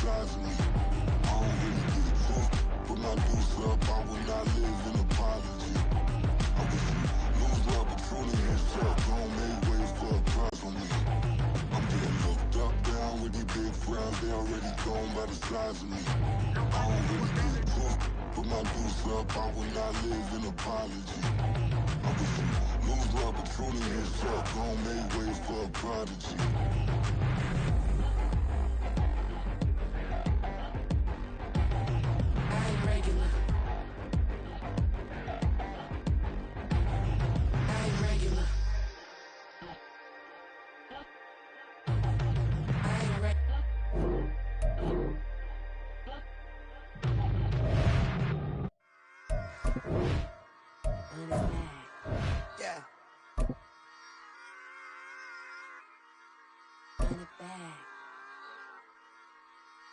size of me. I don't really get it took. Put my deuce up, I would not live in apology. I wish you lose love, but truly yourself. Don't make way for a prize on me. I'm getting looked up, down with these big frowns. They already gone by the size of me. I don't really get it took. Put my deuce up, I would not live in apology. I wish you lose love, but truly yourself. Don't make way for a prodigy.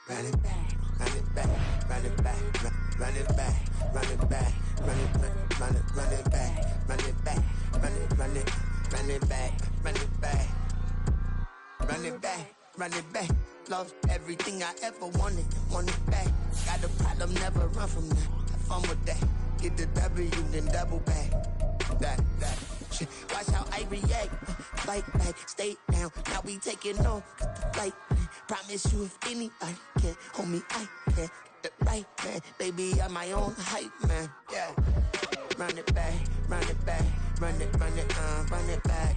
Run it back, run it back, run it back, run it back, run it back, run it back, run it back, run it back, run it back, run it back, run it back, run it back. Lost everything I ever wanted, want it back. Got a problem, never run from that. Have fun with that. Get the W, then double back. That shit. Watch how I react. Fight back, stay down. Now we taking on the flight. Promise you if anybody can hold me, I can. Get the right man, baby, I'm my own hype man. Yeah. Run it back, run it back, run it back, and run it back,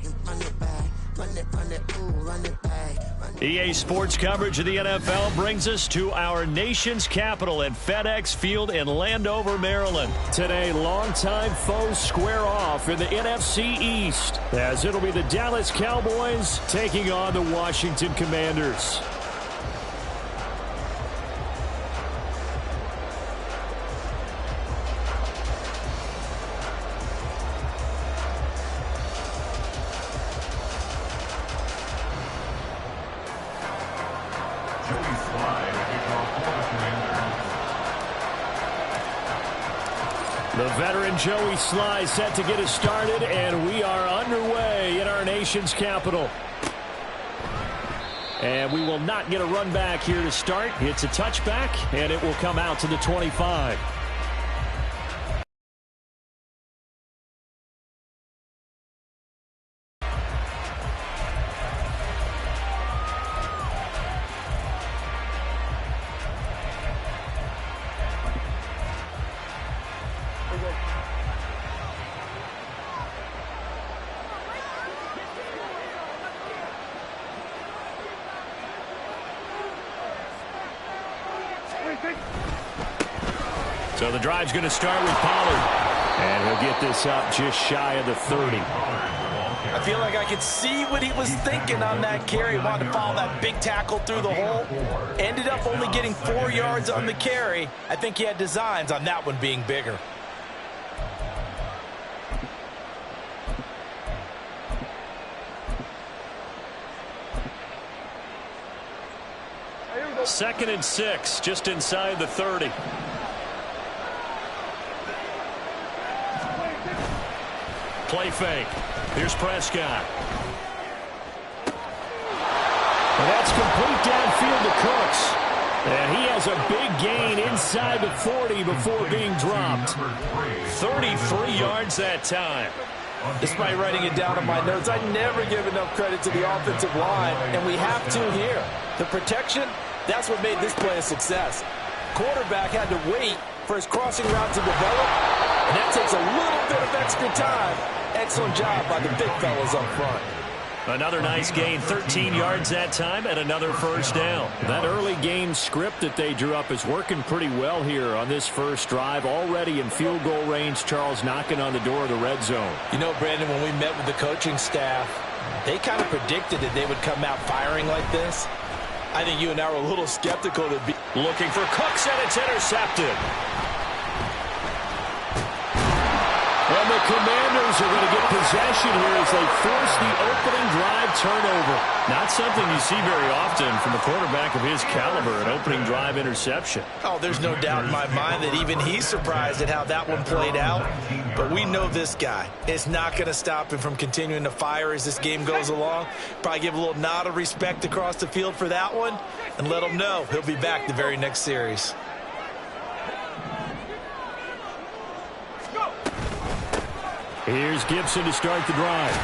run it, ooh, run it back. EA Sports coverage of the NFL brings us to our nation's capital at FedEx Field in Landover, Maryland. Today, longtime foes square off in the NFC East, as it'll be the Dallas Cowboys taking on the Washington Commanders. The veteran Joey Sly set to get us started, and we are underway in our nation's capital. And we will not get a run back here to start. It's a touchback, and it will come out to the 25. So the drive's going to start with Pollard. And he'll get this up just shy of the 30. I feel like I could see what he was thinking on that carry. Wanted to follow that big tackle through the hole. Ended up only getting 4 yards on the carry. I think he had designs on that one being bigger. Second and 6, just inside the 30. Play fake. Here's Prescott. And that's complete downfield to Cooks. And he has a big gain inside the 40 before being dropped. 33 yards that time. Despite writing it down in my notes, I never give enough credit to the offensive line, and we have to here. The protection, that's what made this play a success. Quarterback had to wait for his crossing route to develop, and that takes a little bit of extra time. Excellent job by the big fellas up front. Another nice gain, 13 yards that time, and another first down. That early game script that they drew up is working pretty well here on this first drive. Already in field goal range, Charles knocking on the door of the red zone. You know, Brandon, when we met with the coaching staff, they kind of predicted that they would come out firing like this. I think you and I were a little skeptical to be looking for Cooks, and it's intercepted. And the Commanders Bears are going to get possession here as they force the opening drive turnover. Not something you see very often from a quarterback of his caliber, an opening drive interception. Oh, there's no doubt in my mind that even he's surprised at how that one played out. But we know this guy is not going to stop him from continuing to fire as this game goes along. Probably give a little nod of respect across the field for that one and let him know he'll be back the very next series. Here's Gibson to start the drive.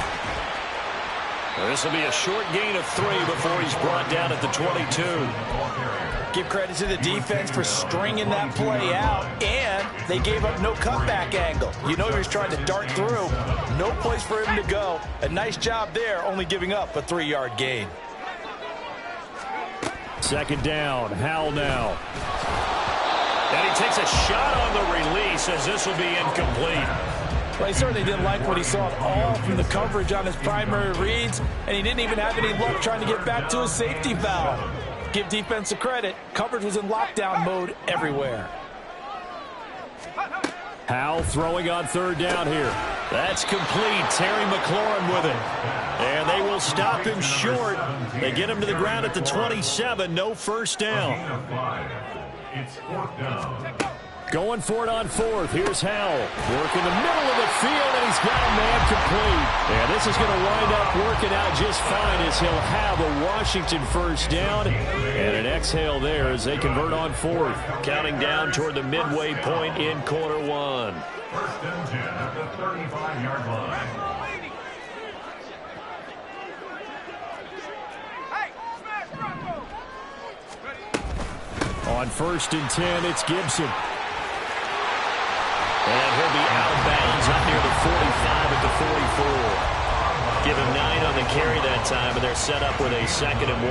This will be a short gain of 3 before he's brought down at the 22. Give credit to the defense for stringing that play out, and they gave up no cutback angle. You know he was trying to dart through. No place for him to go. A nice job there, only giving up a 3-yard gain. Second down, Howell now. And he takes a shot on the release as this will be incomplete. Well, he certainly didn't like what he saw at all from the coverage on his primary reads, and he didn't even have any luck trying to get back to his safety valve. Give defense a credit. Coverage was in lockdown mode everywhere. Howell throwing on third down here. That's complete. Terry McLaurin with it. And they will stop him short. They get him to the ground at the 27. No first down. It's fourth down. Going for it on fourth. Here's Howell. Work in the middle of the field, and he's got a man complete. And this is going to wind up working out just fine as he'll have a Washington first down. And an exhale there as they convert on fourth. Counting down toward the midway point in quarter 1. First and 10 at the 35-yard line. On first and 10, it's Gibson. And he'll be out of bounds up near the 45 at the 44. Give him 9 on the carry that time, and they're set up with a 2nd and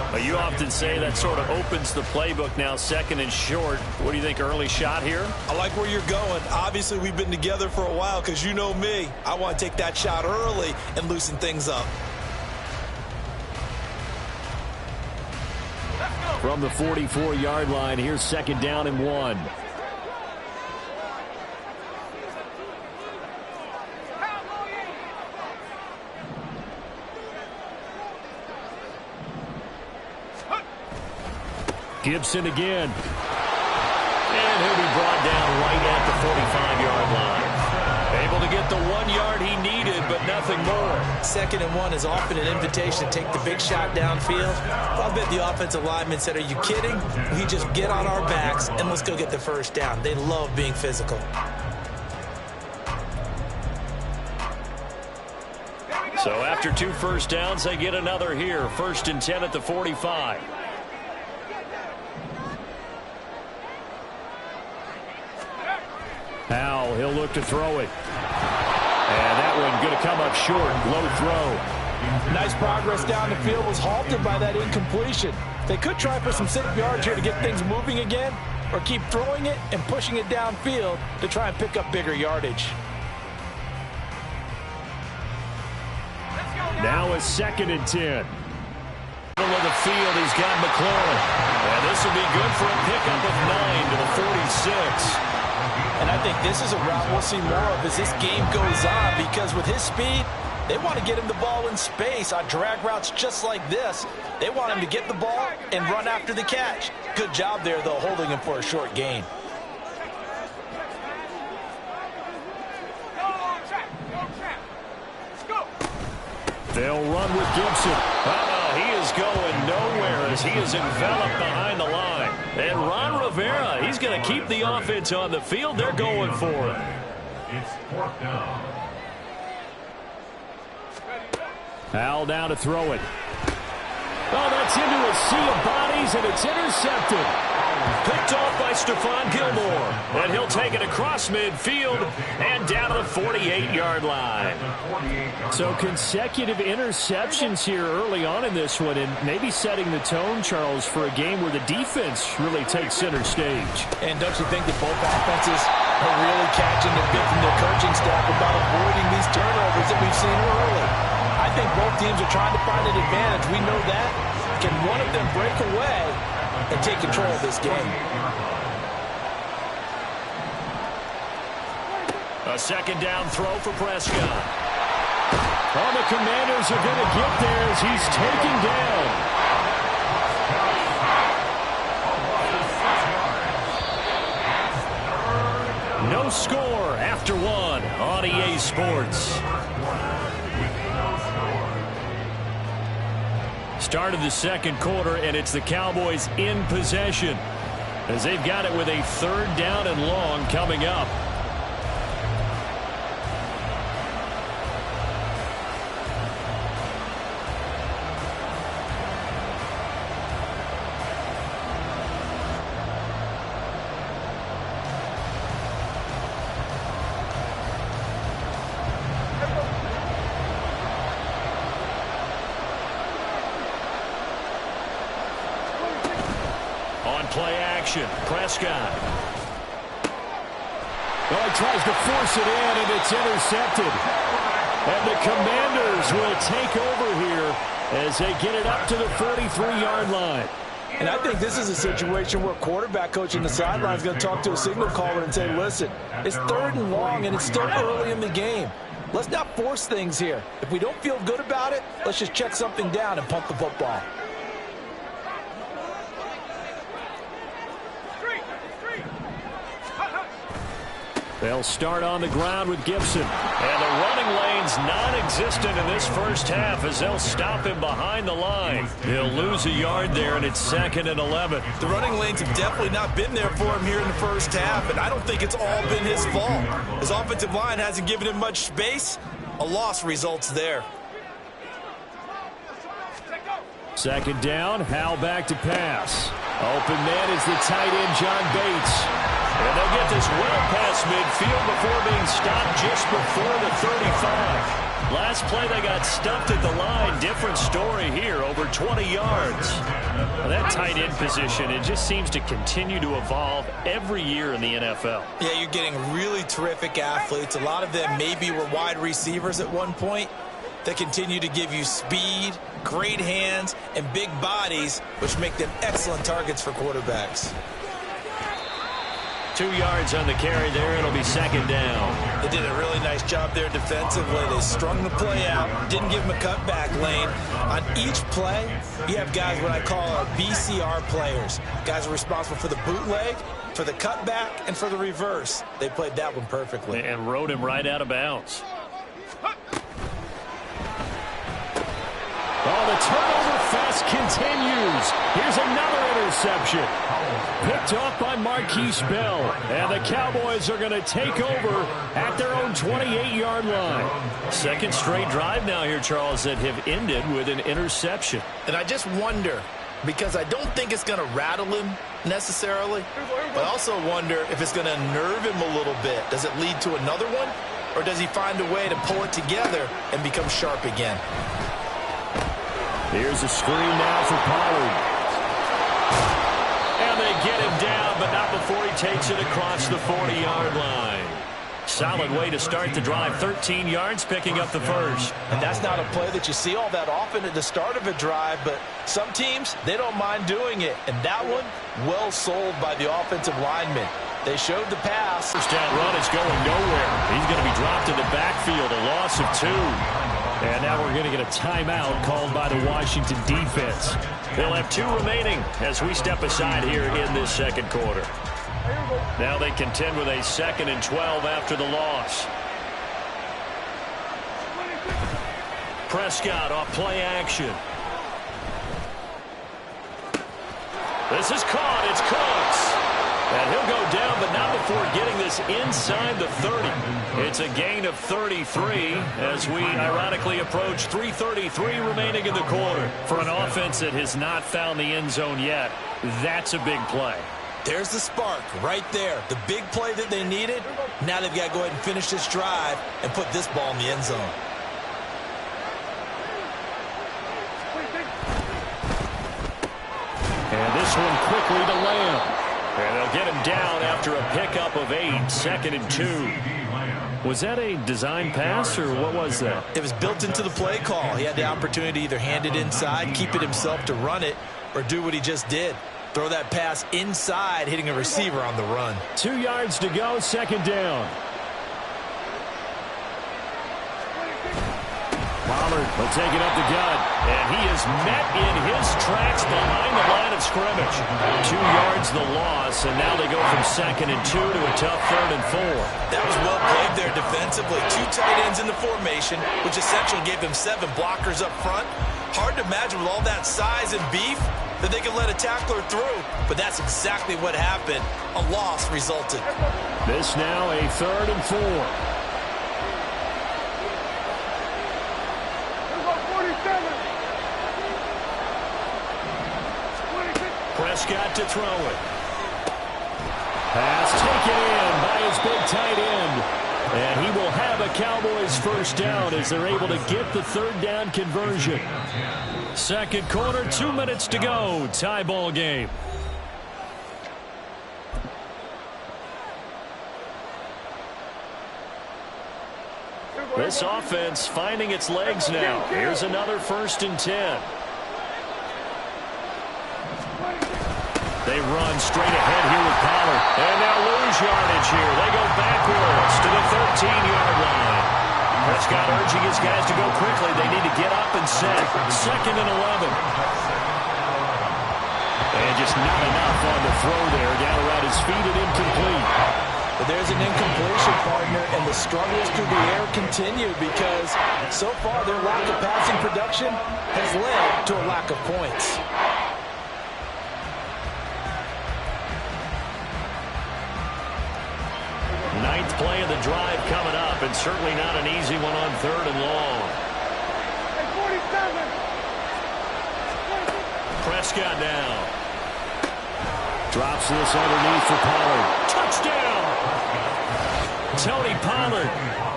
1. Well, you often say that sort of opens the playbook now, 2nd and short. What do you think, early shot here? I like where you're going. Obviously, we've been together for a while because you know me. I want to take that shot early and loosen things up. From the 44-yard line, here's 2nd down and 1. Gibson again. And he'll be brought down right at the 45-yard line. Able to get the 1 yard he needed, but nothing more. 2nd and 1 is often an invitation to take the big shot downfield. I bet the offensive lineman said, are you kidding? We just get on our backs and let's go get the first down. They love being physical. So after 2 first downs, they get another here. 1st and 10 at the 45. Howell, he'll look to throw it. And that one going to come up short. Low throw. Nice progress down the field, was halted by that incompletion. They could try for some safe yards here to get things moving again, or keep throwing it and pushing it downfield to try and pick up bigger yardage. Now a 2nd and 10. Middle of the field, he's got McLaurin. And this will be good for a pickup of 9 to the 46. And I think this is a route we'll see more of as this game goes on, because with his speed, they want to get him the ball in space on drag routes just like this. They want him to get the ball and run after the catch. Good job there, though, holding him for a short gain. They'll run with Gibson. He is going nowhere as he is enveloped behind the line. And Ron Rivera, he's going to keep the offense on the field. They're going for it. It's fourth down. Howell down to throw it. Oh, that's into a sea of bodies, and it's intercepted. Picked off by Stephon Gilmore. And he'll take it across midfield and down to the 48-yard line. So consecutive interceptions here early on in this one, and maybe setting the tone, Charles, for a game where the defense really takes center stage. And don't you think that both offenses are really catching the bit from their coaching staff about avoiding these turnovers that we've seen early? I think both teams are trying to find an advantage. We know that. Can one of them break away and take control of this game? A second down throw for Prescott. Oh, the Commanders are going to get there as he's taken down. No score after one on EA Sports. Start of the second quarter, and it's the Cowboys in possession as they've got it with a third down and long coming up. Play action. Prescott. Well, he tries to force it in, and it's intercepted. And the Commanders will take over here as they get it up to the 43-yard line. And I think this is a situation where quarterback coach in the sideline is going to talk to a signal caller and say, listen, it's third and long, and it's still early in the game. Let's not force things here. If we don't feel good about it, let's just check something down and punt the football. They'll start on the ground with Gibson. And the running lane's non-existent in this first half as they'll stop him behind the line. He'll lose a yard there, and it's 2nd and 11. The running lanes have definitely not been there for him here in the first half, and I don't think it's all been his fault. His offensive line hasn't given him much space. A loss results there. Second down, Howell back to pass. Open man is the tight end, John Bates. And they'll get this well past midfield before being stopped just before the 35. Last play they got stuffed at the line. Different story here, over 20 yards. Well, that tight end position, it just seems to continue to evolve every year in the NFL. Yeah, you're getting really terrific athletes. A lot of them maybe were wide receivers at one point that continue to give you speed, great hands, and big bodies, which make them excellent targets for quarterbacks. 2 yards on the carry there. It'll be 2nd down. They did a really nice job there defensively. They strung the play out, didn't give him a cutback lane. On each play, you have guys what I call our BCR players. Guys are responsible for the bootleg, for the cutback, and for the reverse. They played that one perfectly. And rode him right out of bounds. Oh, the turnover fest continues. Here's another interception. Picked off by Marquise Bell. And the Cowboys are going to take over at their own 28-yard line. Second straight drive now here, Charles, that have ended with an interception. And I just wonder, because I don't think it's going to rattle him necessarily, but I also wonder if it's going to nerve him a little bit. Does it lead to another one? Or does he find a way to pull it together and become sharp again? Here's a screen now for Pollard. And they get him down, but not before he takes it across the 40-yard line. Solid way to start the drive. 13 yards, picking up the first. And that's not a play that you see all that often at the start of a drive, but some teams, they don't mind doing it. And that one, well sold by the offensive lineman. They showed the pass. First down run is going nowhere. He's going to be dropped in the backfield, a loss of 2. And now we're going to get a timeout called by the Washington defense. They'll have 2 remaining as we step aside here in this second quarter. Now they contend with a 2nd and 12 after the loss. Prescott off play action. This is caught. It's Cooks. And he'll go down, but not before getting this inside the 30. It's a gain of 33 as we ironically approach 3:33 remaining in the quarter. For an offense that has not found the end zone yet, that's a big play. There's the spark right there. The big play that they needed. Now they've got to go ahead and finish this drive and put this ball in the end zone. And this one quickly to Lamb. And they'll get him down after a pickup of 8, 2nd and 2. Was that a design pass, or what was that? It was built into the play call. He had the opportunity to either hand it inside, keep it himself to run it, or do what he just did. Throw that pass inside, hitting a receiver on the run. 2 yards to go, 2nd down. Pollard will take it up the gut, and he is met in his tracks behind the line of scrimmage. 2 yards the loss, and now they go from 2nd and 2 to a tough 3rd and 4. That was well played there defensively. 2 tight ends in the formation, which essentially gave them 7 blockers up front. Hard to imagine with all that size and beef that they could let a tackler through, but that's exactly what happened. A loss resulted. This now a 3rd and 4. Prescott to throw it. Pass taken in by his big tight end. And he will have a Cowboys first down as they're able to get the 3rd down conversion. 2nd quarter, 2 minutes to go. Tie ball game. This offense finding its legs now. Here's another 1st and 10. They run straight ahead here with Pollard. And now lose yardage here. They go backwards to the 13-yard line. Prescott urging his guys to go quickly. They need to get up and set. 2nd and 11. And just not enough on the throw there. Down around his feet and incomplete. But there's an incompletion, partner, and the struggles through the air continue because so far their lack of passing production has led to a lack of points. Ninth play of the drive coming up, and certainly not an easy one on 3rd and long. Prescott down. Drops this underneath for Pollard. Touchdown! Tony Pollard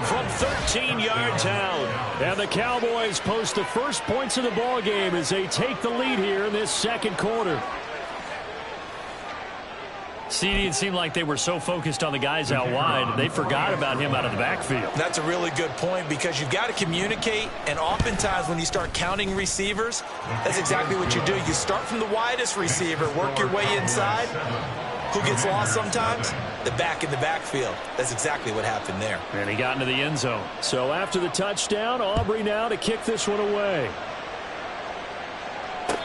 from 13 yards out. And the Cowboys post the first points of the ball game as they take the lead here in this 2nd quarter. CD, it seemed like they were so focused on the guys out wide, they forgot about him out of the backfield. That's a really good point because you've got to communicate, and oftentimes when you start counting receivers, that's exactly what you do. You start from the widest receiver, work your way inside. Who gets lost sometimes? The back in the backfield. That's exactly what happened there. And he got into the end zone. So after the touchdown, Aubrey now to kick this one away.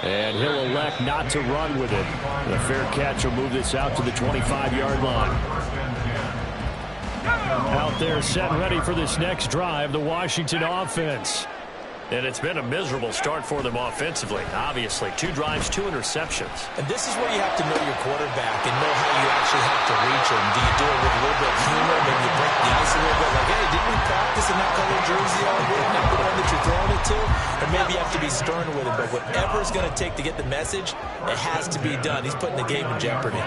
And he'll elect not to run with it. The fair catch will move this out to the 25-yard line. Out there set ready for this next drive, the Washington offense. And it's been a miserable start for them offensively, obviously. 2 drives, 2 interceptions. And this is where you have to know your quarterback and know how you actually have to reach him. Do you do it with a little bit of humor, maybe you break the ice a little bit, like, hey, didn't we practice in that color jersey all week, not the one that you're throwing it to? Or maybe you have to be stern with him. But whatever it's going to take to get the message, it has to be done. He's putting the game in jeopardy.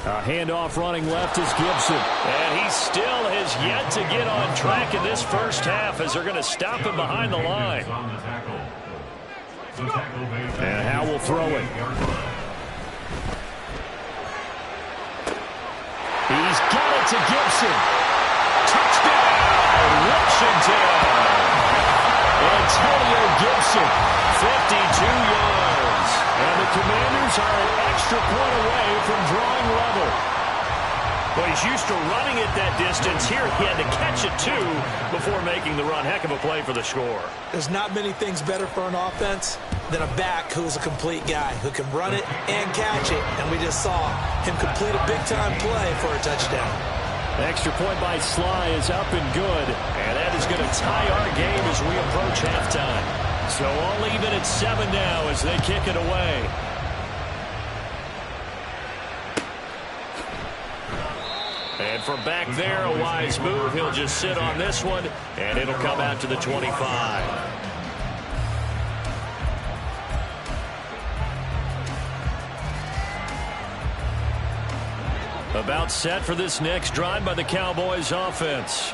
A handoff running left is Gibson. And he still has yet to get on track in this first half as they're going to stop him behind the line. And Howe will throw it. He's got it to Gibson. Touchdown, Washington. Antonio Gibson, 52 yards. And the Commanders are an extra point away from drawing level. Well, he's used to running it that distance. Here he had to catch it, too, before making the run. Heck of a play for the score. There's not many things better for an offense than a back who's a complete guy, who can run it and catch it. And we just saw him complete a big-time play for a touchdown. Extra point by Sly is up and good. And that is going to tie our game as we approach halftime. So all even at 7 now as they kick it away. And from back there, a wise move. He'll just sit on this one, and it'll come out to the 25. About set for this next drive by the Cowboys offense.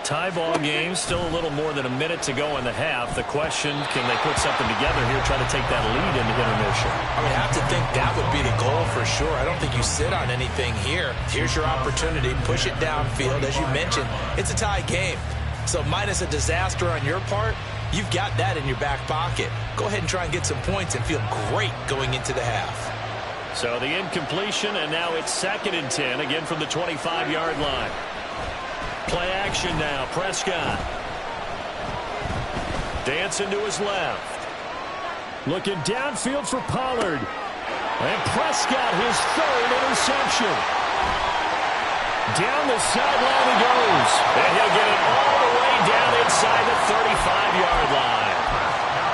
Tie ball game, still a little more than a minute to go in the half. The question, can they put something together here, try to take that lead into intermission? I would have to think that would be the goal for sure. I don't think you sit on anything here. Here's your opportunity. Push it downfield. As you mentioned, it's a tie game. So minus a disaster on your part, you've got that in your back pocket. Go ahead and try and get some points and feel great going into the half. So the incompletion, and now it's 2nd and 10, again from the 25-yard line. Play action now. Prescott. Dancing to his left. Looking downfield for Pollard. And Prescott, his 3rd interception. Down the sideline he goes. And he'll get it all the way down inside the 35-yard line.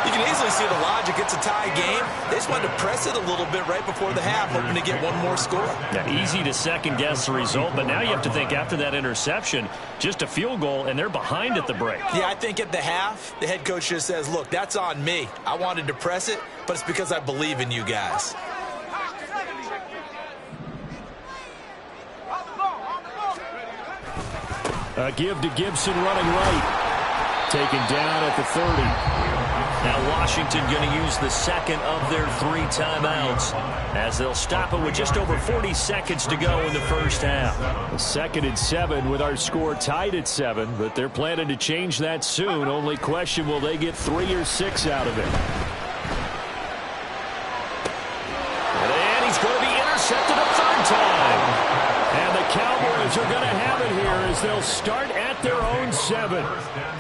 You can easily see the logic. It's a tie game. They just wanted to press it a little bit right before the half, hoping to get one more score. Now, easy to second-guess the result, but now you have to think after that interception, just a field goal, and they're behind at the break. Yeah, I think at the half, the head coach just says, look, that's on me. I wanted to press it, but it's because I believe in you guys. A give to Gibson running right. Taken down at the 30. Now Washington going to use the 2nd of their 3 timeouts as they'll stop it with just over 40 seconds to go in the first half. A 2nd and 7 with our score tied at 7, but they're planning to change that soon. Only question, will they get 3 or 6 out of it? And he's going to be intercepted a 3rd time. And the Cowboys are going to have it here as they'll start at their own 7.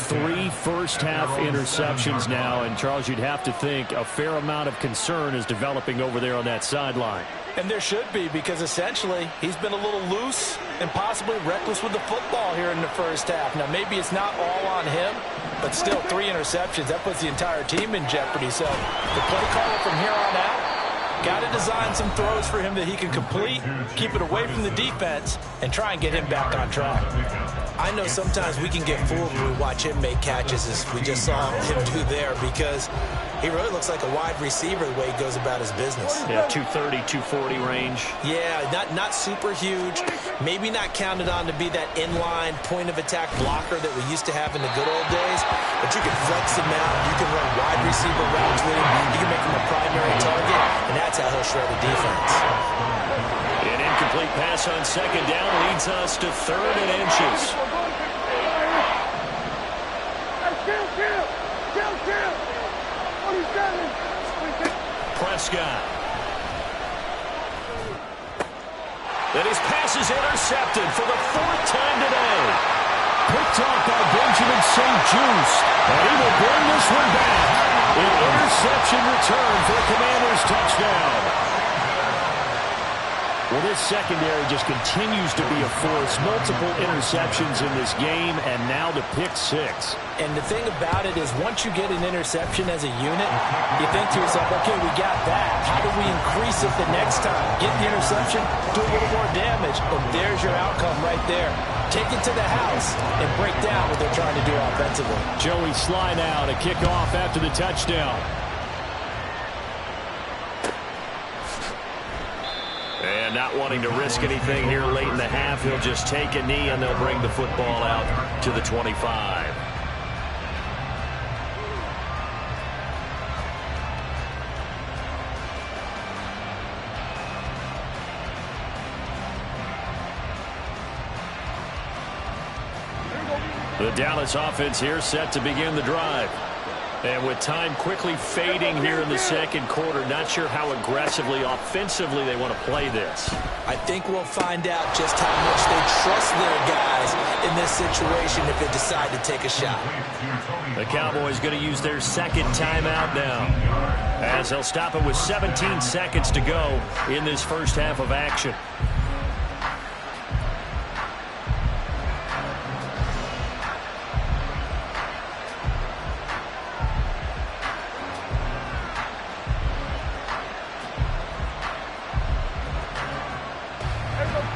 3 first-half interceptions now, and Charles, you'd have to think a fair amount of concern is developing over there on that sideline. And there should be, because essentially he's been a little loose and possibly reckless with the football here in the first half. Now, maybe it's not all on him, but still 3 interceptions. That puts the entire team in jeopardy. So the play caller from here on out, got to design some throws for him that he can complete, keep it away from the defense, and try and get him back on track. I know sometimes we can get fooled when we watch him make catches, as we just saw him do there, because he really looks like a wide receiver the way he goes about his business. Yeah, 230, 240 range. Yeah, not super huge. Maybe not counted on to be that inline point-of-attack blocker that we used to have in the good old days, but you can flex him out. You can run wide receiver routes with him. You can make him a primary target, and that's how he'll shred a defense. An incomplete pass on 2nd down leads us to 3rd and inches. Prescott. And his pass is intercepted for the 4th time today. Picked off by Benjamin St. Juste. And he will bring this one back. An interception return for the Commanders' touchdown. Well, this secondary just continues to be a force. Multiple interceptions in this game, and now the pick 6. And the thing about it is, once you get an interception as a unit, you think to yourself, okay, we got that. How do we increase it the next time? Get the interception, do a little more damage, and there's your outcome right there. Take it to the house and break down what they're trying to do offensively. Joey Sly now to kick off after the touchdown. And not wanting to risk anything here late in the half, he'll just take a knee and they'll bring the football out to the 25. The Dallas offense here set to begin the drive. And with time quickly fading here in the 2nd quarter, not sure how aggressively, offensively they want to play this. I think we'll find out just how much they trust their guys in this situation if they decide to take a shot. The Cowboys going to use their 2nd timeout now, as they'll stop it with 17 seconds to go in this first half of action.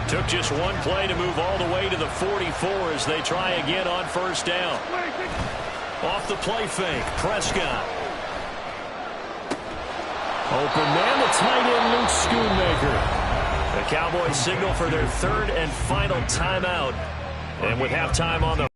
Took just one play to move all the way to the 44 as they try again on 1st down. Off the play fake, Prescott. Open man, the tight end, Luke Schoonmaker. The Cowboys signal for their 3rd and final timeout. And with halftime on the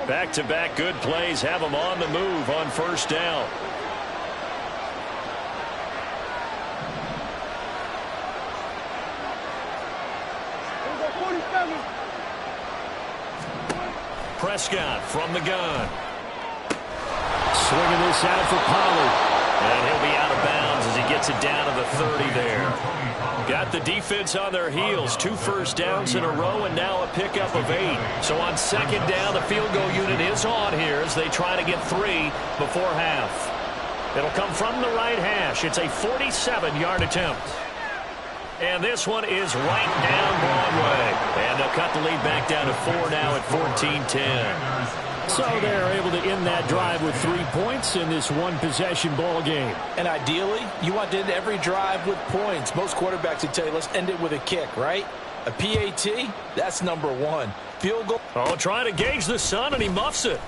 Back-to-back good plays have them on the move on first down. Prescott from the gun. Swinging this out for Pollard. And he'll be out of bounds as he gets it down to the 30 there. Got the defense on their heels. 2 first downs in a row and now a pickup of 8. So on second down, the field goal unit is on here as they try to get 3 before half. It'll come from the right hash. It's a 47-yard attempt. And this one is right down Broadway. And they'll cut the lead back down to 4 now at 14-10. So they're able to end that drive with 3 points in this one-possession ball game. And ideally, you want to end every drive with points. Most quarterbacks would tell you, let's end it with a kick, right? A PAT, that's number 1. Field goal. Oh, trying to gauge the sun, and he muffs it.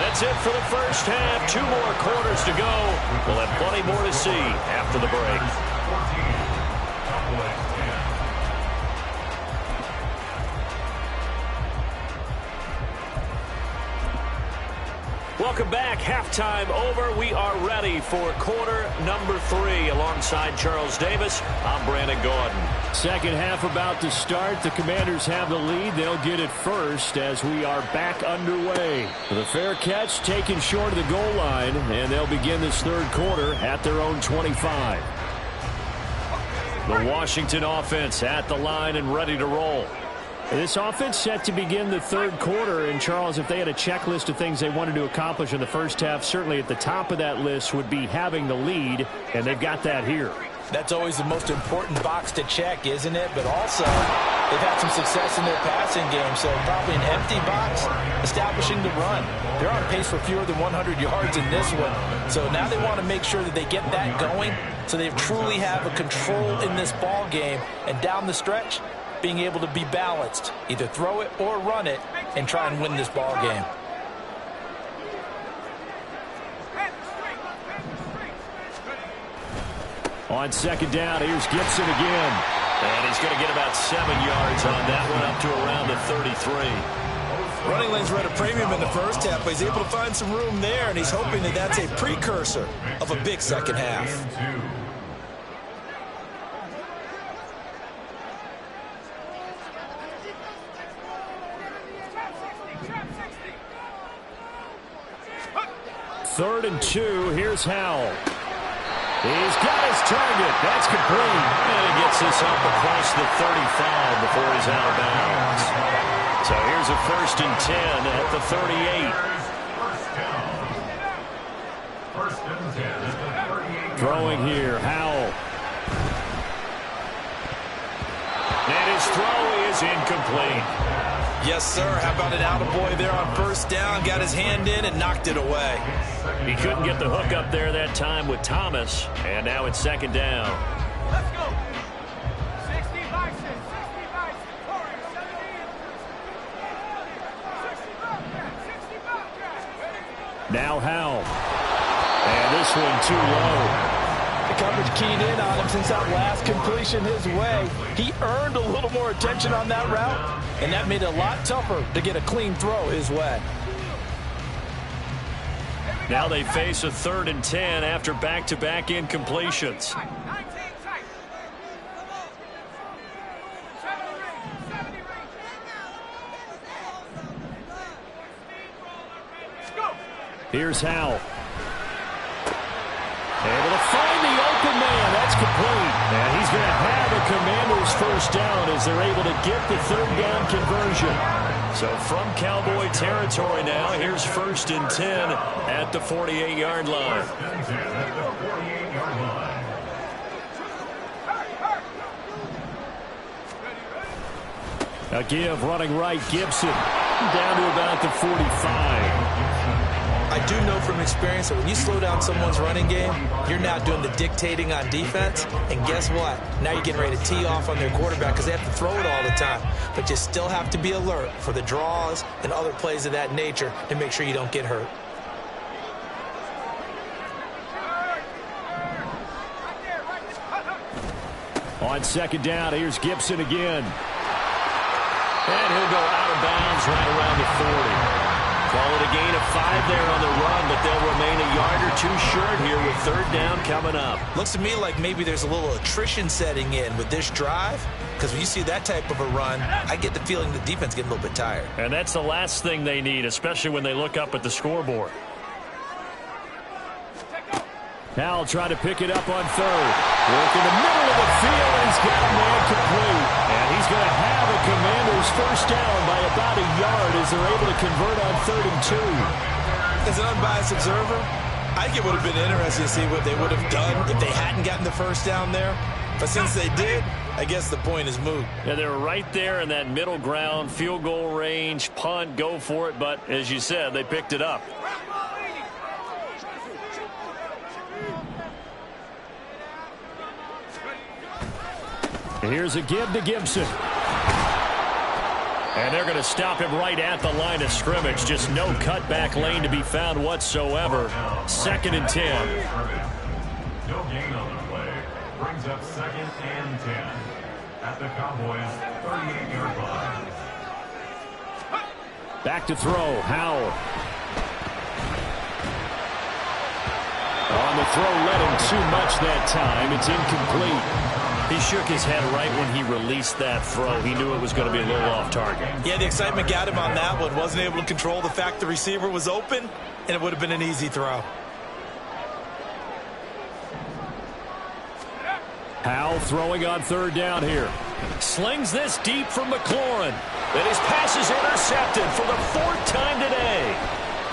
That's it for the first half. 2 more quarters to go. We'll have plenty more to see after the break. Welcome back. Halftime over. We are ready for quarter number 3. Alongside Charles Davis, I'm Brandon Gordon. Second half about to start. The Commanders have the lead. They'll get it first as we are back underway. The fair catch taken short of the goal line, and they'll begin this third quarter at their own 25. The Washington offense at the line and ready to roll. This offense set to begin the third quarter. And, Charles, if they had a checklist of things they wanted to accomplish in the first half, certainly at the top of that list would be having the lead, and they've got that here. That's always the most important box to check, isn't it? But also, they've had some success in their passing game, so probably an empty box establishing the run. They're on pace for fewer than 100 yards in this one. So now they want to make sure that they get that going so they truly have a control in this ball game. And down the stretch, being able to be balanced, either throw it or run it, and try and win this ball game. On second down, here's Gibson again. And he's going to get about 7 yards on that one, up to around the 33. Running lanes were at a premium in the first half, but he's able to find some room there, and he's hoping that that's a precursor of a big second half. Third and 2. Here's Howell. He's got his target. That's complete. And he gets this up across the 35 before he's out of bounds. So here's a 1st and 10 at the 38. Throwing here, Howell. And his throw is incomplete. Yes, sir. How about an attaboy there on first down? Got his hand in and knocked it away. He couldn't get the hook up there that time with Thomas. And now it's second down. Let's go. 65. Now Howell. And this one too low. The coverage keyed in on him since that last completion his way. He earned a little more attention on that route, and that made it a lot tougher to get a clean throw his way. Now they face a 3rd and 10 after back-to-back incompletions. Here's Howell. Able to find the open man. That's complete. And he's going to have a Commanders first down as they're able to get the 3rd down conversion. So from Cowboy territory now, here's 1st and 10 at the 48-yard line. A give running right, Gibson. Down to about the 45. I do know from experience that when you slow down someone's running game, you're now doing the dictating on defense. And guess what? Now you're getting ready to tee off on their quarterback because they have to throw it all the time. But you still have to be alert for the draws and other plays of that nature to make sure you don't get hurt. On second down, here's Gibson again. And he'll go out of bounds right around the 40. Call it a gain of 5 there on the run, but they'll remain a yard or 2 short here with 3rd down coming up. Looks to me like maybe there's a little attrition setting in with this drive, because when you see that type of a run, I get the feeling the defense getting a little bit tired. And that's the last thing they need, especially when they look up at the scoreboard. Howell trying to pick it up on 3rd. Work in the middle of the field, and he's got a man complete. And he's going to have a Commanders 1st down by about a yard as they're able to convert on 3rd and 2. As an unbiased observer, I think it would have been interesting to see what they would have done if they hadn't gotten the 1st down there. But since they did, I guess the point is moot. Yeah, they were right there in that middle ground, field goal range, punt, go for it. But as you said, they picked it up. Here's a give to Gibson. And they're going to stop him right at the line of scrimmage. Just no cutback lane to be found whatsoever. 2nd and 10. No gain on the play. Brings up 2nd and 10. At the Cowboys' 38-yard line. Back to throw. Howell. On the throw, led him too much that time. It's incomplete. He shook his head right when he released that throw. He knew it was going to be a little off target. Yeah, the excitement got him on that one. Wasn't able to control the fact the receiver was open, and it would have been an easy throw. Howell throwing on 3rd down here. Slings this deep from McLaurin. And his pass is intercepted for the 4th time today.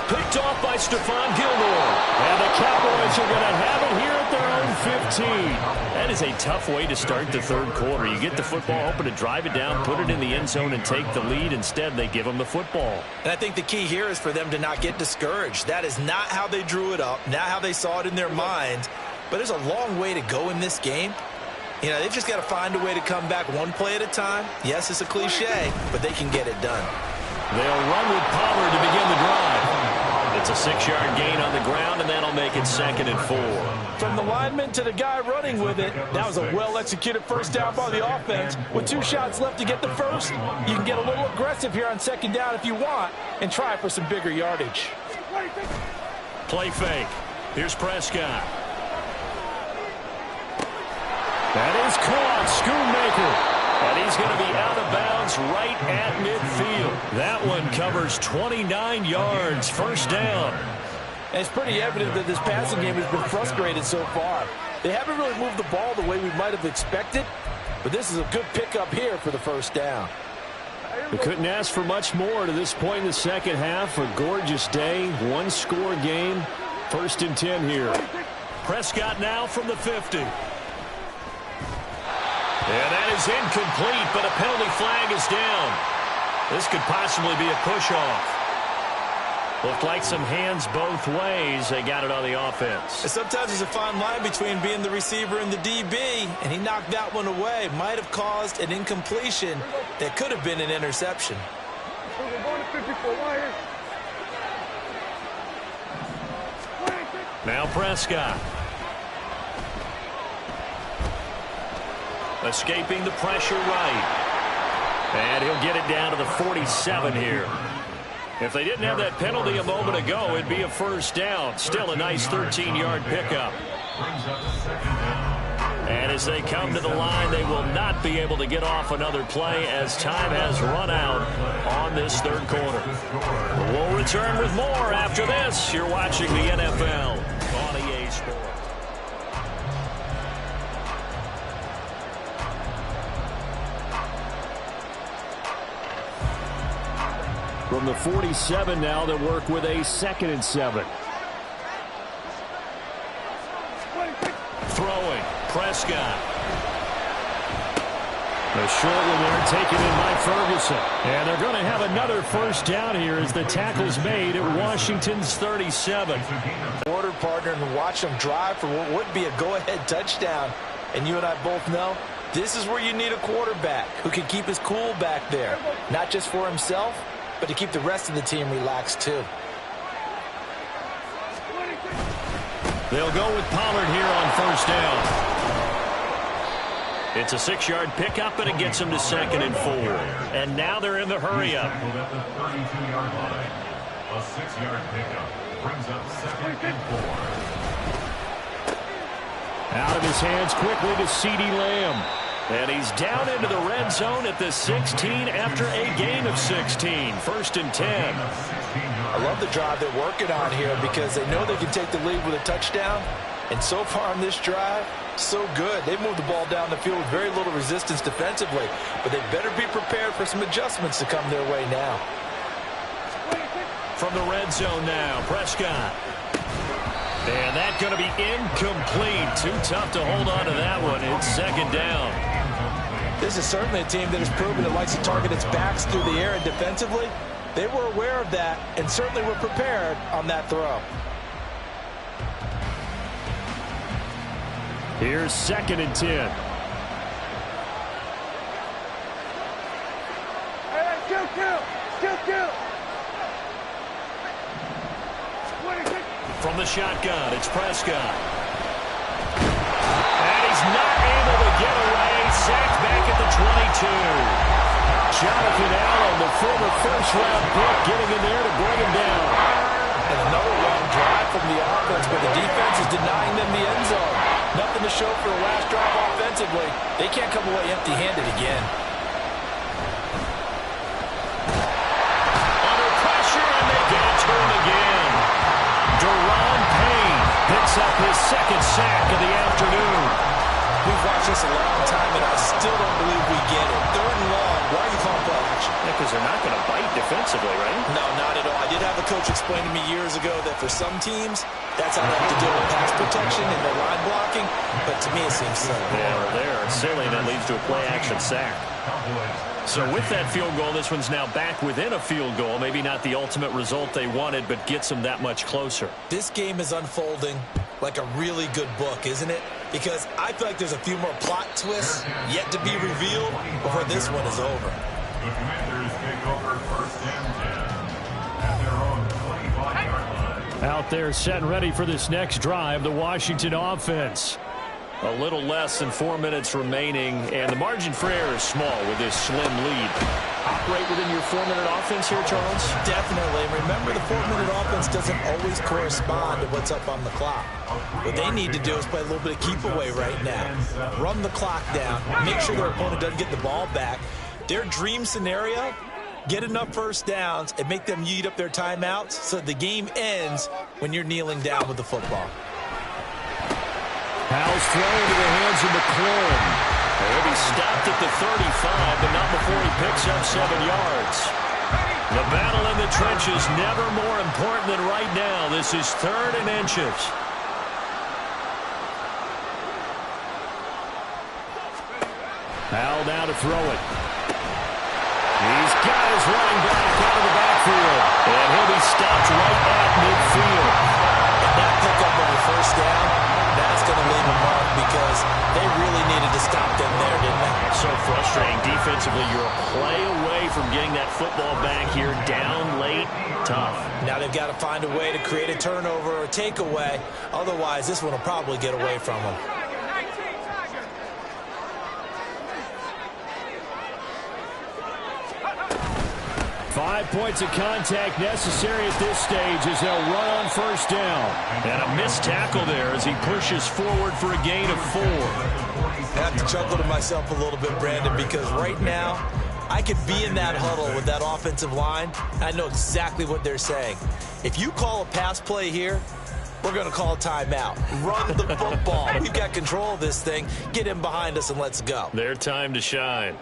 Picked off by Stephon Gilmore. And the Cowboys are going to have it here at their own 15. That is a tough way to start the 3rd quarter. You get the football open to drive it down, put it in the end zone, and take the lead. Instead, they give them the football. And I think the key here is for them to not get discouraged. That is not how they drew it up, not how they saw it in their minds. But there's a long way to go in this game. You know, they've just got to find a way to come back one play at a time. Yes, it's a cliche, but they can get it done. They'll run with Pollard to begin the drive. It's a 6-yard gain on the ground, and that'll make it 2nd and 4. From the lineman to the guy running with it, that was a well-executed 1st down by the offense. With 2 shots left to get the 1st, you can get a little aggressive here on 2nd down if you want and try for some bigger yardage. Play fake. Here's Prescott. That is caught. Schoonmaker. And he's going to be out of bounds right at midfield. That one covers 29 yards. 1st down. And it's pretty evident that this passing game has been frustrated so far. They haven't really moved the ball the way we might have expected, but this is a good pickup here for the 1st down. We couldn't ask for much more to this point in the 2nd half. A gorgeous day, 1-score game. 1st and 10 here. Prescott now from the 50. And that is incomplete, but a penalty flag is down. This could possibly be a push-off. Looked like some hands both ways. They got it on the offense. And sometimes there's a fine line between being the receiver and the DB, and he knocked that one away. Might have caused an incompletion that could have been an interception. Now Prescott. Escaping the pressure right. And he'll get it down to the 47 here. If they didn't have that penalty a moment ago, it'd be a 1st down. Still a nice 13-yard pickup. And as they come to the line, they will not be able to get off another play as time has run out on this 3rd quarter. We'll return with more after this. You're watching the NFL on EA Sports. From the 47 now, they work with a 2nd and 7. Throwing. Prescott. A short one there taken in by Ferguson. And they're going to have another 1st down here as the tackle's made at Washington's 37. Quarter partner and watch them drive for what would be a go-ahead touchdown. And you and I both know this is where you need a quarterback who can keep his cool back there. Not just for himself, but to keep the rest of the team relaxed too. They'll go with Pollard here on 1st down. It's a 6-yard pickup, and it gets them to 2nd and 4. And now they're in the hurry-up. At the 32-yard line. A 6-yard pickup brings up 2nd and 4. Out of his hands quickly to CeeDee Lamb. And he's down into the red zone at the 16 after a gain of 16. 1st and 10. I love the drive they're working on here because they know they can take the lead with a touchdown. And so far on this drive, so good. They moved the ball down the field with very little resistance defensively. But they better be prepared for some adjustments to come their way now. From the red zone now, Prescott. And that's going to be incomplete. Too tough to hold on to that one. It's 2nd down. This is certainly a team that has proven it likes to target its backs through the air, and defensively, they were aware of that and certainly were prepared on that throw. Here's 2nd and 10. From the shotgun, it's Prescott. And he's not able to get away. Sacked back at the 22. Jonathan Allen, the former first-round pick, getting in there to bring him down. And another long drive from the offense, but the defense is denying them the end zone. Nothing to show for the last drive offensively. They can't come away empty-handed again. Under pressure, and they get it to him again. Deron Payne picks up his 2nd sack of the afternoon. We've watched this a long time, and I still don't believe we get it. 3rd and long. Why are you calling play action? Because they're not going to bite defensively, right? No, not at all. I did have a coach explain to me years ago that for some teams, that's how they have to deal with pass protection and their line blocking. But to me, it seems silly. Yeah, well, there. Silly, that leads to a play-action sack. So with that field goal, this one's now back within a field goal. Maybe not the ultimate result they wanted, but gets them that much closer. This game is unfolding like a really good book, isn't it? Because I feel like there's a few more plot twists yet to be revealed before this one is over. The Commanders take over 1st and 10 at their own 25-yard line. Out there set and ready for this next drive, the Washington offense. A little less than 4 minutes remaining, and the margin for error is small with this slim lead. Operate within your 4-minute offense here, Charles? Definitely. Remember, the 4-minute offense doesn't always correspond to what's up on the clock. What they need to do is play a little bit of keep away right now. Run the clock down. Make sure their opponent doesn't get the ball back. Their dream scenario, get enough first downs and make them eat up their timeouts so the game ends when you're kneeling down with the football. Powell's throw into the hands of McLaurin. He'll be stopped at the 35, but not before he picks up 7 yards. The battle in the trenches never more important than right now. This is 3rd and inches. Powell now to throw it. He's got his running back out of the backfield. And he'll be stopped right at midfield. And that pickup on the 1st down, that's going to leave a mark because they really needed to stop them there, didn't they? So frustrating. Defensively, you're a play away from getting that football back here. Down late, tough. Now they've got to find a way to create a turnover or a takeaway. Otherwise, this one will probably get away from them. 5 points of contact necessary at this stage as they'll run on 1st down. And a missed tackle there as he pushes forward for a gain of 4. I have to chuckle to myself a little bit, Brandon, because right now I could be in that huddle with that offensive line. I know exactly what they're saying. If you call a pass play here, we're going to call a timeout. Run the football. We've got control of this thing. Get in behind us and let's go. Their time to shine.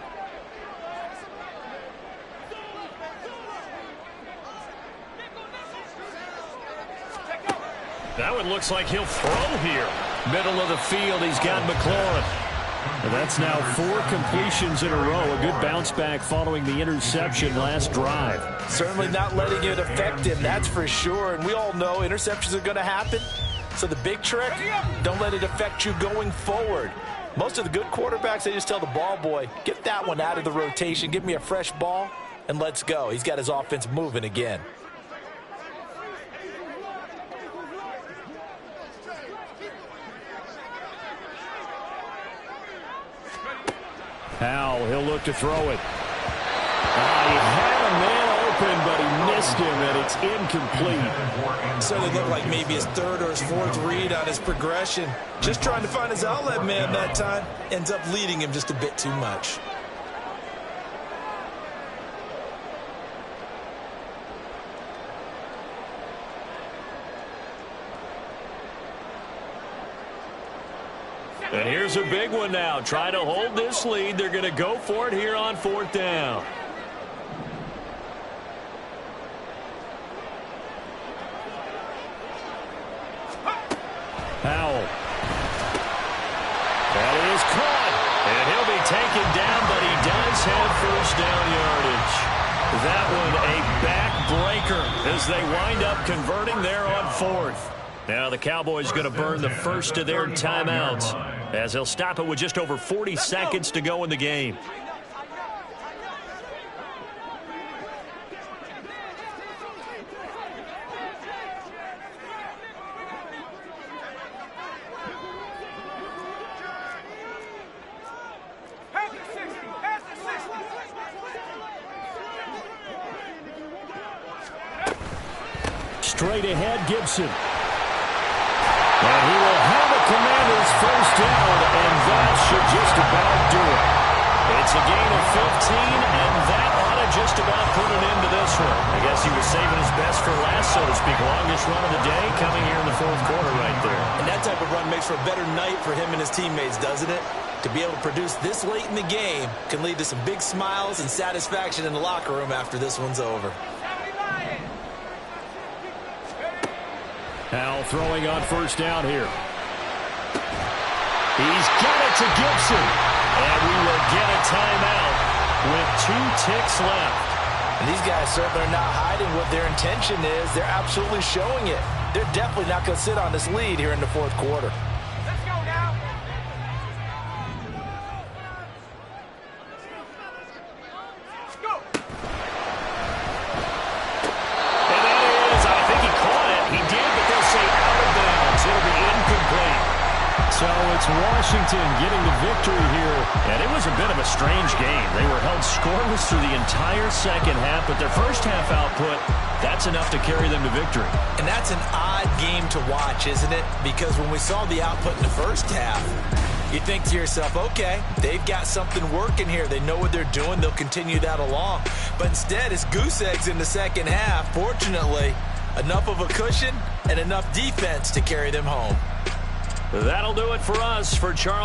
That one looks like he'll throw here. Middle of the field, he's got McLaurin. And that's now 4 completions in a row. A good bounce back following the interception last drive. Certainly not letting it affect him, that's for sure. And we all know interceptions are going to happen. So the big trick, don't let it affect you going forward. Most of the good quarterbacks, they just tell the ball boy, get that one out of the rotation, give me a fresh ball, and let's go. He's got his offense moving again. Howell, he'll look to throw it. He had a man open, but he missed him, and it's incomplete. Certainly looked like maybe his third or his fourth read on his progression. Just trying to find his outlet man that time. Ends up leading him just a bit too much. And here's a big one now. Try to hold this lead. They're going to go for it here on 4th down. Howell. That is caught. And he'll be taken down, but he does have first down yardage. That one a backbreaker as they wind up converting there on 4th. Now the Cowboys going to burn the first of their timeouts as they'll stop it with just over 40 seconds to go in the game. Straight ahead, Gibson. And he will have a Commanders first down, and that should just about do it. It's a gain of 15, and that ought to just about put an end to this one. I guess he was saving his best for last, so to speak. Longest run of the day coming here in the 4th quarter right there. And that type of run makes for a better night for him and his teammates, doesn't it? To be able to produce this late in the game can lead to some big smiles and satisfaction in the locker room after this one's over. Howell throwing on first down here. He's got it to Gibson. And we will get a timeout with 2 ticks left. And these guys certainly are not hiding what their intention is. They're absolutely showing it. They're definitely not going to sit on this lead here in the 4th quarter. Let's go now. Let's go. And that is, I think he caught it. He did, but they'll say out of bounds. It'll be incomplete. So it's Washington getting the victory here. And it was a bit of a strange game. They were held scoreless through the entire second half, but their first half output, that's enough to carry them to victory. And that's an odd game to watch, isn't it? Because when we saw the output in the first half, you think to yourself, okay, they've got something working here. They know what they're doing. They'll continue that along. But instead, it's goose eggs in the second half. Fortunately, enough of a cushion and enough defense to carry them home. That'll do it for us. For Charles